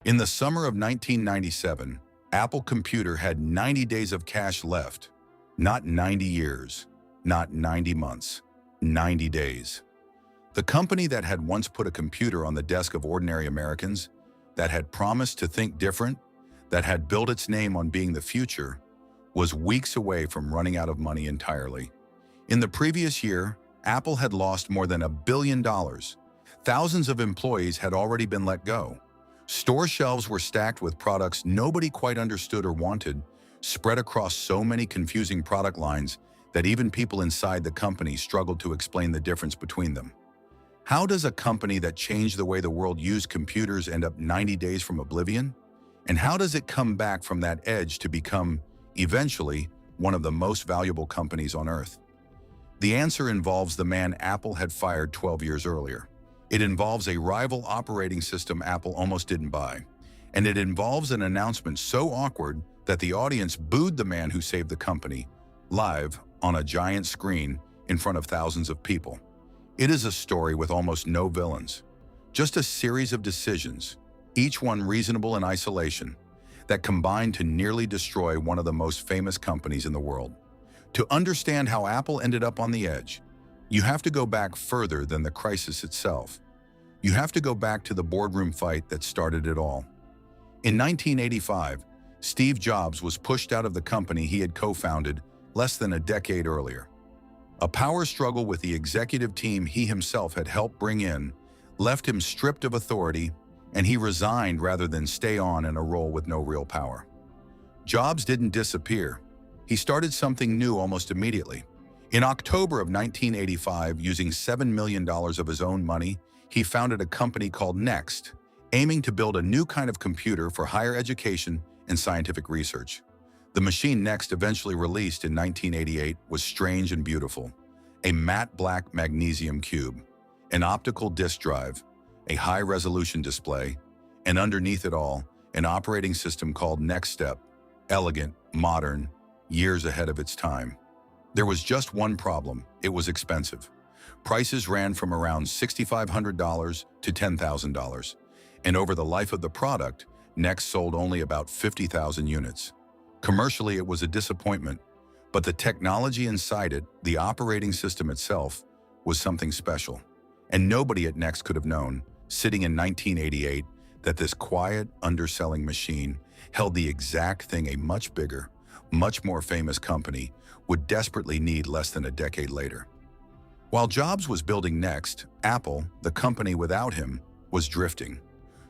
In the summer of 1997, Apple Computer had 90 days of cash left. Not 90 years, not 90 months, 90 days. The company that had once put a computer on the desk of ordinary Americans, that had promised to think different, that had built its name on being the future, was weeks away from running out of money entirely. In the previous year, Apple had lost more than $1 billion. Thousands of employees had already been let go. Store shelves were stacked with products nobody quite understood or wanted, spread across so many confusing product lines that even people inside the company struggled to explain the difference between them. How does a company that changed the way the world used computers end up 90 days from oblivion? And how does it come back from that edge to become, eventually, one of the most valuable companies on Earth? The answer involves the man Apple had fired 12 years earlier. It involves a rival operating system Apple almost didn't buy. And it involves an announcement so awkward that the audience booed the man who saved the company, live on a giant screen in front of thousands of people. It is a story with almost no villains, just a series of decisions, each one reasonable in isolation, that combined to nearly destroy one of the most famous companies in the world. To understand how Apple ended up on the edge, you have to go back further than the crisis itself. You have to go back to the boardroom fight that started it all. In 1985, Steve Jobs was pushed out of the company he had co-founded less than a decade earlier. A power struggle with the executive team he himself had helped bring in left him stripped of authority, and he resigned rather than stay on in a role with no real power. Jobs didn't disappear. He started something new almost immediately. In October of 1985, using $7 million of his own money, he founded a company called Next, aiming to build a new kind of computer for higher education and scientific research. The machine Next eventually released in 1988 was strange and beautiful. A matte black magnesium cube, an optical disk drive, a high-resolution display, and underneath it all, an operating system called Next Step, elegant, modern, years ahead of its time. There was just one problem: it was expensive. Prices ran from around $6,500 to $10,000, and over the life of the product, Next sold only about 50,000 units. Commercially, it was a disappointment, but the technology inside it, the operating system itself, was something special. And nobody at Next could have known, sitting in 1988, that this quiet, underselling machine held the exact thing a much bigger, much more famous company would desperately need less than a decade later. While Jobs was building Next, Apple, the company without him, was drifting.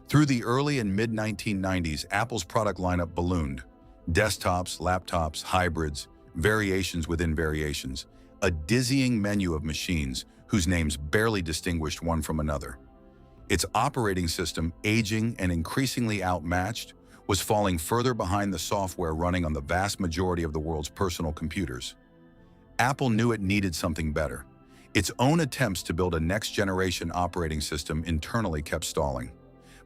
Through the early and mid-1990s, Apple's product lineup ballooned. Desktops, laptops, hybrids, variations within variations, a dizzying menu of machines whose names barely distinguished one from another. Its operating system, aging and increasingly outmatched, was falling further behind the software running on the vast majority of the world's personal computers. Apple knew it needed something better. Its own attempts to build a next-generation operating system internally kept stalling.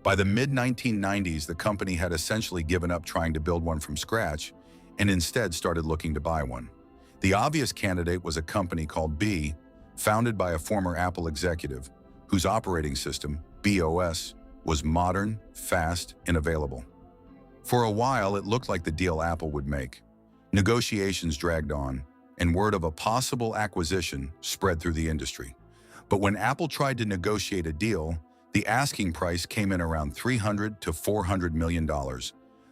By the mid-1990s, the company had essentially given up trying to build one from scratch and instead started looking to buy one. The obvious candidate was a company called B, founded by a former Apple executive, whose operating system, BOS, was modern, fast, and available. For a while, it looked like the deal Apple would make. Negotiations dragged on, and word of a possible acquisition spread through the industry. But when Apple tried to negotiate a deal, the asking price came in around $300 to $400 million,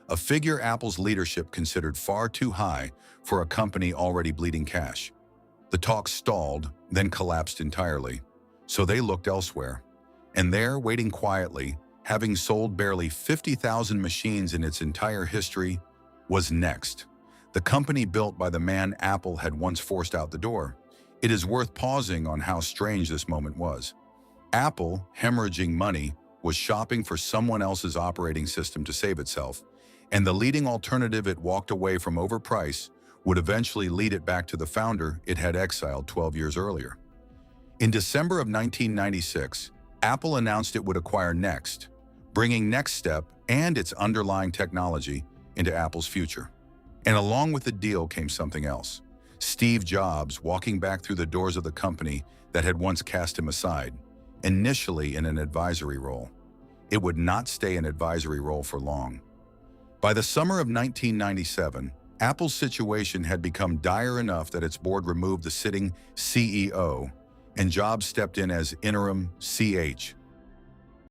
a figure Apple's leadership considered far too high for a company already bleeding cash. The talks stalled, then collapsed entirely, so they looked elsewhere. And there, waiting quietly, having sold barely 50,000 machines in its entire history, was Next, the company built by the man Apple had once forced out the door. It is worth pausing on how strange this moment was. Apple, hemorrhaging money, was shopping for someone else's operating system to save itself, and the leading alternative it walked away from over price would eventually lead it back to the founder it had exiled 12 years earlier. In December of 1996, Apple announced it would acquire Next, bringing Next Step and its underlying technology into Apple's future. And along with the deal came something else: Steve Jobs walking back through the doors of the company that had once cast him aside, initially in an advisory role. it would not stay an advisory role for long. By the summer of 1997, Apple's situation had become dire enough that its board removed the sitting CEO, and Jobs stepped in as interim CH,